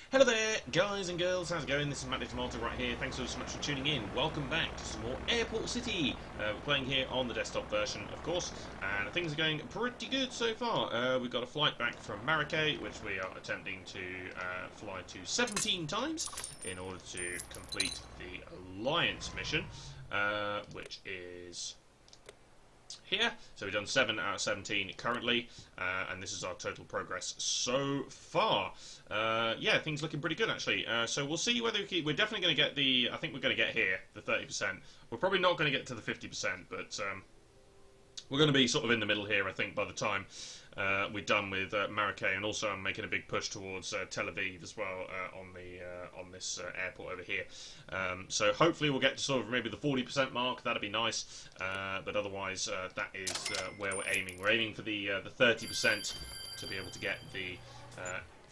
Hello there, guys and girls, how's it going? This is Matt Tomato right here. Thanks so much for tuning in. Welcome back to some more Airport City. We're playing here on the desktop version, of course, and things are going pretty good so far. We've got a flight back from Marrakech, which we are attempting to fly to 17 times in order to complete the Alliance mission, which is here. So we've done 7 out of 17 currently, and this is our total progress so far. Yeah, things looking pretty good actually. So we'll see whether we're definitely going to get the. I think we're going to get here the 30%. We're probably not going to get to the 50%, but we're going to be sort of in the middle here, I think, by the time we're done with Marrakech, and also I'm making a big push towards Tel Aviv as well on this airport over here. So hopefully we'll get to sort of maybe the 40% mark. That'd be nice, but otherwise that is where we're aiming. We're aiming for the 30% to be able to get the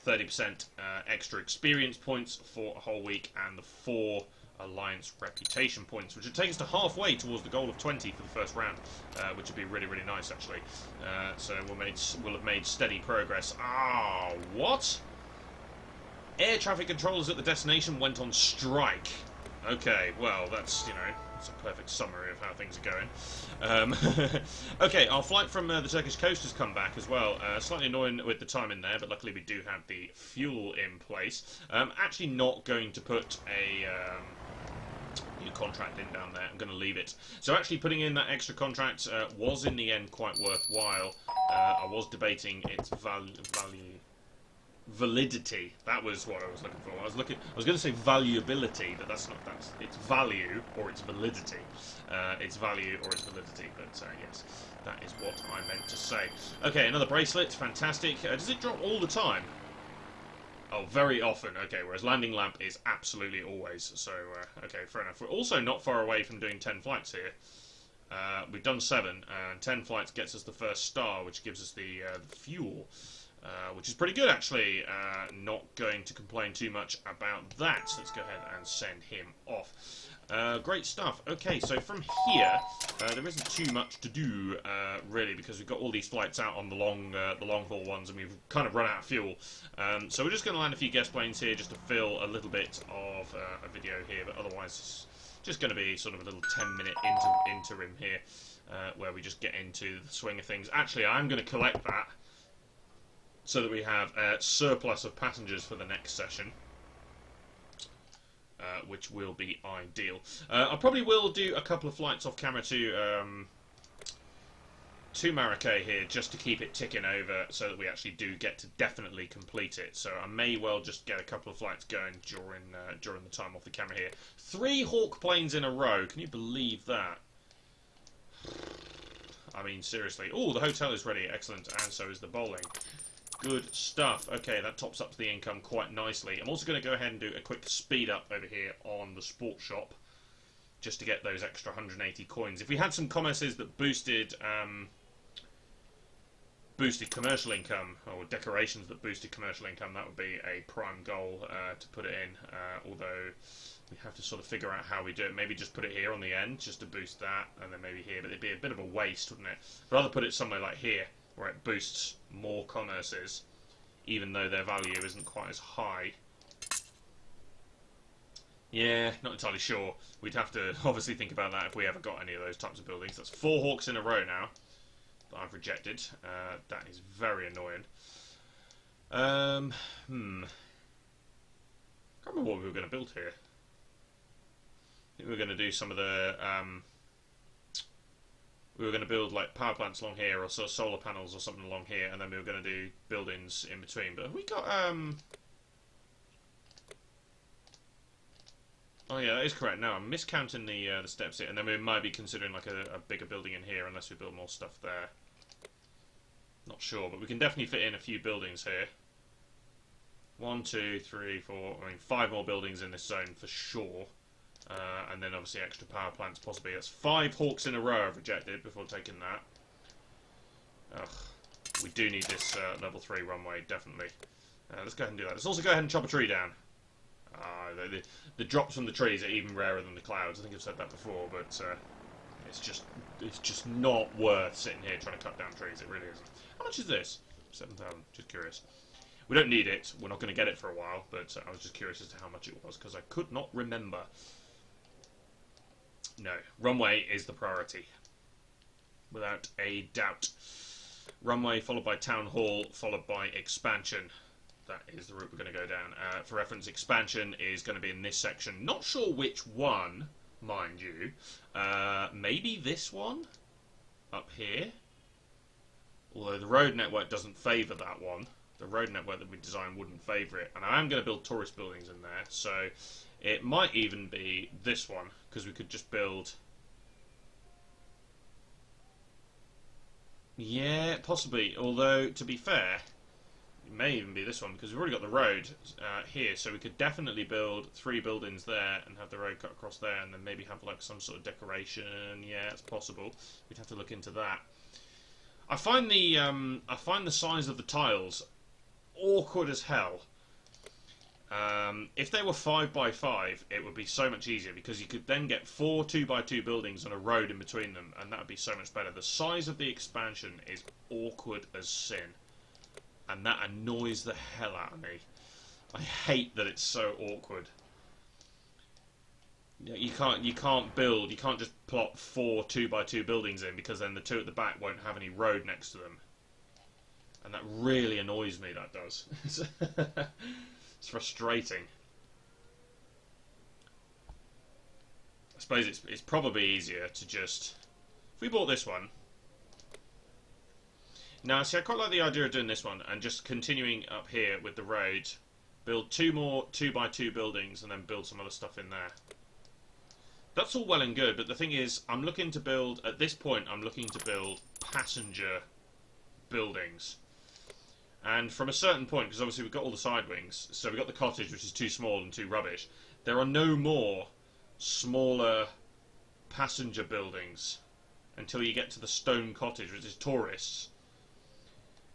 30% extra experience points for a whole week, and the 4 Alliance reputation points, which would take us to halfway towards the goal of 20 for the first round, which would be really, really nice actually. So we'll have made steady progress. Ah, what? Air traffic controllers at the destination went on strike. Okay, well that's, it's a perfect summary of how things are going. Okay, our flight from the Turkish coast has come back as well. Slightly annoying with the time in there, but luckily we do have the fuel in place. Actually not going to put a contract in down there. I'm going to leave it. So actually putting in that extra contract was in the end quite worthwhile. I was debating its validity. That was what I was looking for. I was going to say valuability, but that's not. That's its value or its validity. Its value or its validity. But yes, that is what I meant to say. Okay, another bracelet. Fantastic. Does it drop all the time? Oh, very often. Okay, whereas landing lamp is absolutely always. So, okay, fair enough. We're also not far away from doing 10 flights here. We've done 7, and 10 flights gets us the first star, which gives us the fuel, which is pretty good, actually. Not going to complain too much about that. So let's go ahead and send him off. Great stuff. Okay, so from here, there isn't too much to do, really, because we've got all these flights out on the long haul ones, and we've kind of run out of fuel. So we're just going to land a few guest planes here just to fill a little bit of a video here, but otherwise it's just going to be sort of a little 10-minute interim here, where we just get into the swing of things. Actually, I'm going to collect that so that we have a surplus of passengers for the next session. Which will be ideal. I probably will do a couple of flights off camera to Marrakech here, just to keep it ticking over, so that we actually do get to definitely complete it. So I may well just get a couple of flights going during the time off the camera here. 3 Hawk planes in a row. Can you believe that? I mean, seriously. Oh, the hotel is ready. Excellent. And so is the bowling. Good stuff. Okay, that tops up the income quite nicely. I'm also going to go ahead and do a quick speed up over here on the sports shop, just to get those extra 180 coins. If we had some commerces that boosted commercial income, or decorations that boosted commercial income, that would be a prime goal to put it in. Although we have to sort of figure out how we do it. Maybe just put it here on the end, just to boost that, and then maybe here. But it'd be a bit of a waste, wouldn't it? I'd rather put it somewhere like here, where it boosts more commerces, even though their value isn't quite as high. Yeah, not entirely sure. We'd have to obviously think about that if we ever got any of those types of buildings. That's 4 Hawks in a row now that I've rejected. That is very annoying. Can't remember what we were going to build here. I think we were going to do some of the... we were going to build like power plants along here, or sort of solar panels or something along here, and then we were going to do buildings in between. But have we got oh yeah, that is correct. No, I'm miscounting the steps here, and then we might be considering like a bigger building in here, unless we build more stuff there. Not sure, but we can definitely fit in a few buildings here. 1, 2, 3, 4. I mean, 5 more buildings in this zone for sure. And then obviously extra power plants possibly. That's 5 Hawks in a row I've rejected before taking that. Ugh. We do need this level 3 runway, definitely. Let's go ahead and do that. Let's also go ahead and chop a tree down. The drops from the trees are even rarer than the clouds. I think I've said that before, but it's just not worth sitting here trying to cut down trees. It really isn't. How much is this? 7,000. Just curious. We don't need it. We're not going to get it for a while, but I was just curious as to how much it was, because I could not remember. No, runway is the priority, without a doubt. Runway followed by town hall, followed by expansion. That is the route we're going to go down. For reference, expansion is going to be in this section. Not sure which one, mind you. Maybe this one up here. Although the road network doesn't favour that one. The road network that we designed wouldn't favour it. And I am going to build tourist buildings in there. So it might even be this one. Because we could just build... Yeah, possibly. Although, to be fair, it may even be this one. Because we've already got the road here. So we could definitely build 3 buildings there. And have the road cut across there. And then maybe have like some sort of decoration. Yeah, it's possible. We'd have to look into that. I find the size of the tiles awkward as hell. If they were 5x5, it would be so much easier because you could then get 4 2x2 buildings and a road in between them, and that would be so much better. The size of the expansion is awkward as sin, and that annoys the hell out of me. I hate that it's so awkward. You can't just plot 4 2x2 buildings in because then the 2 at the back won't have any road next to them. And that really annoys me, that does. It's frustrating. I suppose it's probably easier to just... If we bought this one... Now, see, I quite like the idea of doing this one and just continuing up here with the road. Build 2 more 2x2 buildings and then build some other stuff in there. That's all well and good, but the thing is, I'm looking to build... At this point, I'm looking to build passenger buildings. And from a certain point, because obviously we've got all the side wings, so we've got the cottage, which is too small and too rubbish. There are no more smaller passenger buildings until you get to the stone cottage, which is tourists.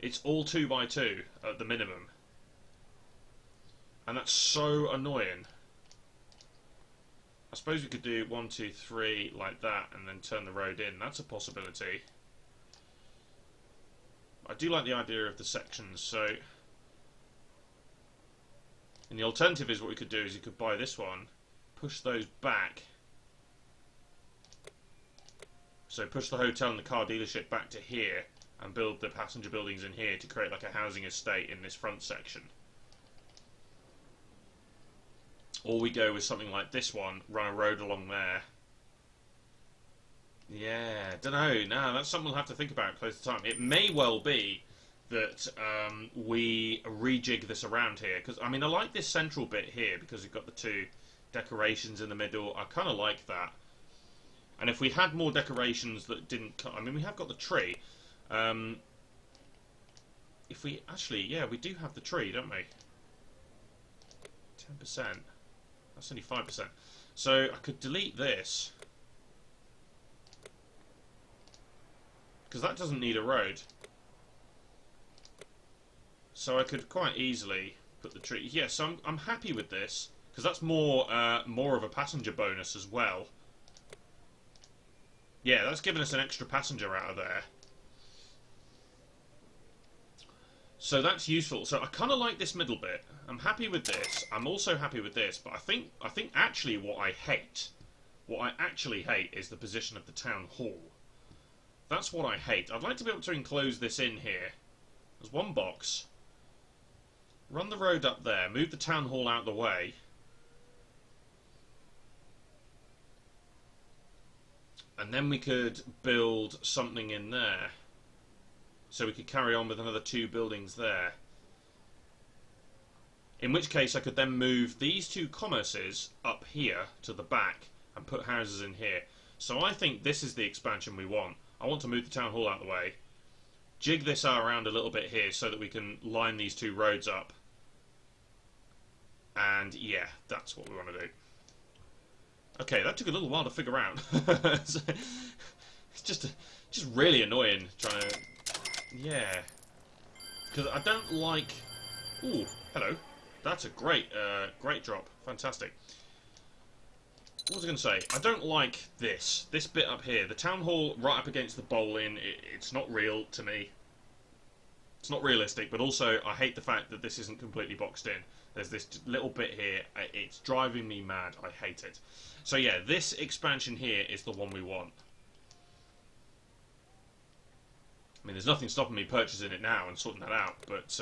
It's all 2x2 at the minimum. And that's so annoying. I suppose we could do 1, 2, 3 like that and then turn the road in. That's a possibility. I do like the idea of the sections, so... And the alternative is what we could do is you could buy this one, push those back. So push the hotel and the car dealership back to here and build the passenger buildings in here to create like a housing estate in this front section. Or we go with something like this one, run a road along there. Yeah, don't know. No, that's something we'll have to think about close to time. It may well be that we rejig this around here. Because, I mean, I like this central bit here because we've got the 2 decorations in the middle. I kind of like that. And if we had more decorations that didn't... I mean, we have got the tree. If we... Actually, yeah, we do have the tree, don't we? 10%. That's only 5%. So I could delete this. Because that doesn't need a road. So I could quite easily put the tree... Yeah, so I'm happy with this. Because that's more of a passenger bonus as well. Yeah, that's giving us an extra passenger out of there. So that's useful. So I kind of like this middle bit. I'm happy with this. I'm also happy with this. But I think actually what I actually hate is the position of the town hall. That's what I hate. I'd like to be able to enclose this in here. There's one box. Run the road up there. Move the town hall out of the way. And then we could build something in there. So we could carry on with another 2 buildings there. In which case I could then move these 2 commerces up here to the back and put houses in here. So I think this is the expansion we want. I want to move the town hall out of the way. Jig this around a little bit here so that we can line these 2 roads up. And yeah, that's what we want to do. Okay, that took a little while to figure out. It's just really annoying trying to... Yeah. Because I don't like... Ooh, hello. That's a great drop. Fantastic. What was I going to say? I don't like this bit up here. The town hall right up against the bowling, it's not real to me. It's not realistic, but also I hate the fact that this isn't completely boxed in. There's this little bit here. It's driving me mad. I hate it. So yeah, this expansion here is the one we want. I mean, there's nothing stopping me purchasing it now and sorting that out, but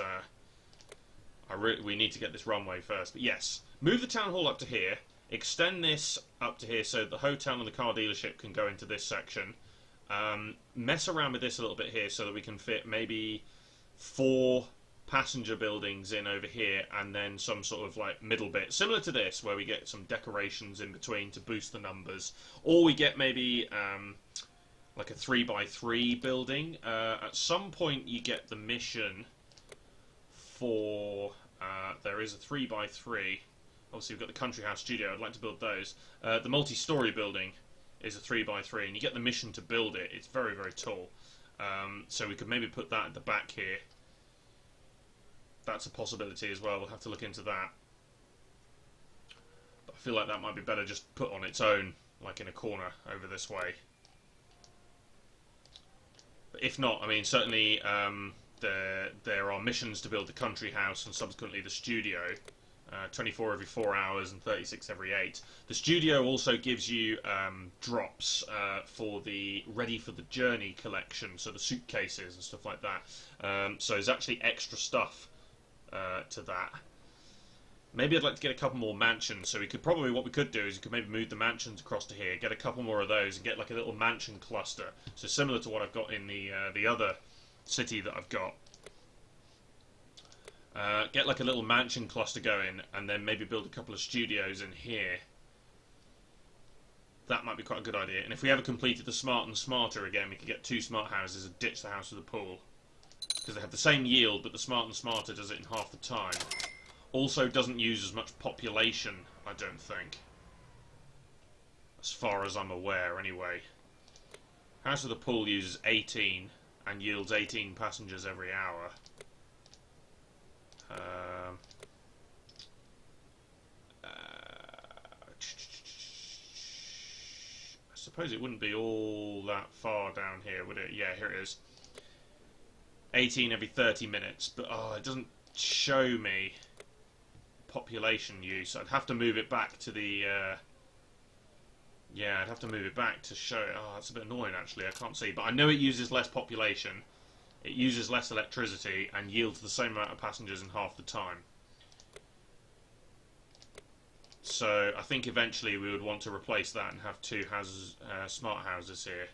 we need to get this runway first. But yes, move the town hall up to here, extend this up to here so the hotel and the car dealership can go into this section. Mess around with this a little bit here so that we can fit maybe 4 passenger buildings in over here, and then some sort of like middle bit similar to this where we get some decorations in between to boost the numbers, or we get maybe like a 3x3 building. At some point you get the mission for there is a 3x3. Obviously we've got the country house studio. I'd like to build those. The multi-story building is a 3x3, and you get the mission to build it. It's very, very tall. So we could maybe put that at the back here. That's a possibility as well. We'll have to look into that. But I feel like that might be better just put on its own, like in a corner over this way. But if not, I mean, certainly there are missions to build the country house and subsequently the studio. 24 every 4 hours and 36 every 8. The studio also gives you drops for the Ready for the Journey collection, so the suitcases and stuff like that. So there's actually extra stuff to that. Maybe I'd like to get a couple more mansions, so we could probably, what we could do is you could maybe move the mansions across to here, get a couple more of those, and get like a little mansion cluster. So similar to what I've got in the other city that I've got. Get like a little mansion cluster going, and then maybe build a couple of studios in here. That might be quite a good idea. And if we ever completed the smart and smarter again, we could get 2 smart houses and ditch the house with a pool. Because they have the same yield, but the smart and smarter does it in half the time. Also doesn't use as much population, I don't think. As far as I'm aware, anyway. House with a pool uses 18 and yields 18 passengers every hour. I suppose it wouldn't be all that far down here, would it? Yeah, here it is. 18 every 30 minutes, but it doesn't show me population use. I'd have to move it back to the yeah, I'd have to move it back to show it. Oh, that's a bit annoying actually, I can't see, but I know it uses less population, it uses less electricity and yields the same amount of passengers in half the time. So I think eventually we would want to replace that and have 2 houses, smart houses here.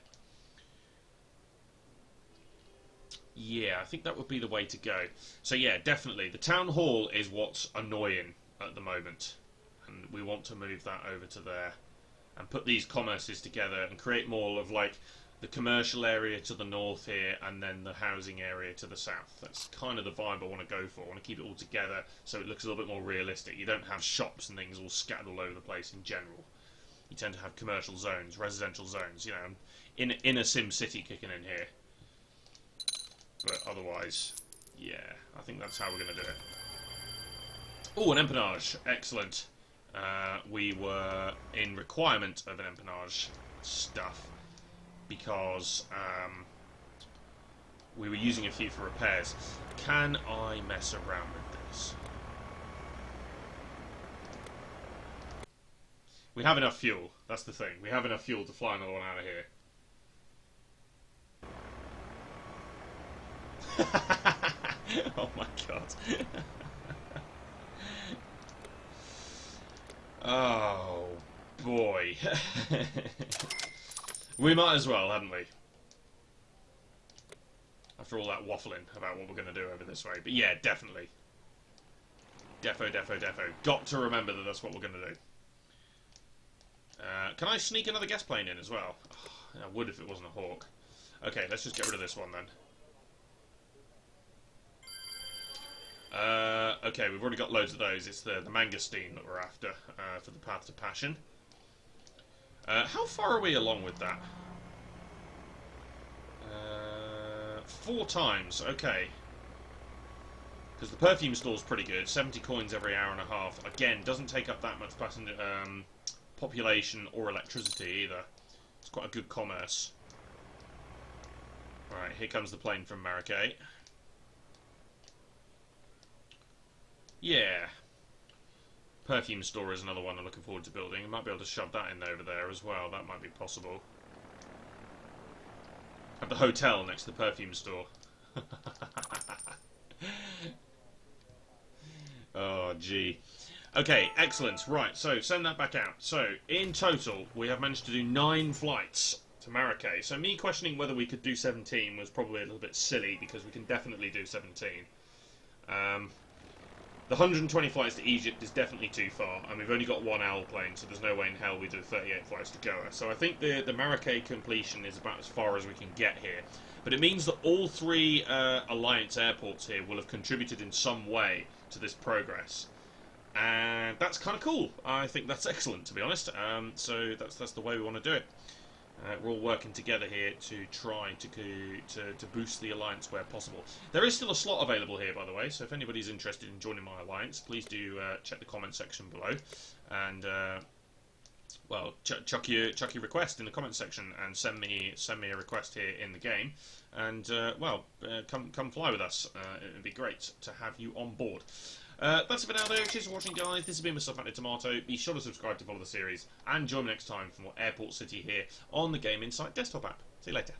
Yeah, I think that would be the way to go. So yeah, definitely. The town hall is what's annoying at the moment. And we want to move that over to there. And put these commerces together and create more of like the commercial area to the north here and then the housing area to the south. That's kind of the vibe I want to go for. I want to keep it all together so it looks a little bit more realistic. You don't have shops and things all scattered all over the place in general. You tend to have commercial zones, residential zones, you know, in a Sim City kicking in here. But otherwise, yeah, I think that's how we're going to do it. Oh, an empennage. Excellent. We were in requirement of an empennage stuff because we were using a few for repairs. Can I mess around with this? We have enough fuel. That's the thing. We have enough fuel to fly another one out of here. Oh my god. Oh boy. We might as well, hadn't we? After all that waffling about what we're going to do over this way. But yeah, definitely. Defo. Got to remember that that's what we're going to do. Can I sneak another gas plane in as well? Oh, I would if it wasn't a Hawk. Okay, let's just get rid of this one then. Okay, we've already got loads of those. It's the mangosteen that we're after for the Path to Passion. How far are we along with that? 4 times, okay. Because the perfume store's pretty good. 70 coins every hour and a half. Again, doesn't take up that much passenger population or electricity either. It's quite a good commerce. Right, here comes the plane from Marrakech. Yeah. Perfume store is another one I'm looking forward to building. I might be able to shove that in over there as well. That might be possible. Have the hotel next to the perfume store. Oh, gee. Okay, excellent. Right, so send that back out. So, in total, we have managed to do 9 flights to Marrakech. So me questioning whether we could do 17 was probably a little bit silly, because we can definitely do 17. The 120 flights to Egypt is definitely too far, and we've only got 1 owl plane, so there's no way in hell we do 38 flights to Goa. So I think the Marrakech completion is about as far as we can get here. But it means that all 3 Alliance airports here will have contributed in some way to this progress. And that's kind of cool. I think that's excellent, to be honest. So that's the way we want to do it. We're all working together here to try to boost the alliance where possible. There is still a slot available here, by the way, so if anybody's interested in joining my alliance, please do check the comment section below, and well, chuck your request in the comment section and send me a request here in the game, and well, come fly with us. It'd be great to have you on board. That's it for now, though. Cheers for watching, guys. This has been myself, Matty Tomato. Be sure to subscribe to follow the series, and join me next time for more Airport City here on the Game Insight desktop app. See you later.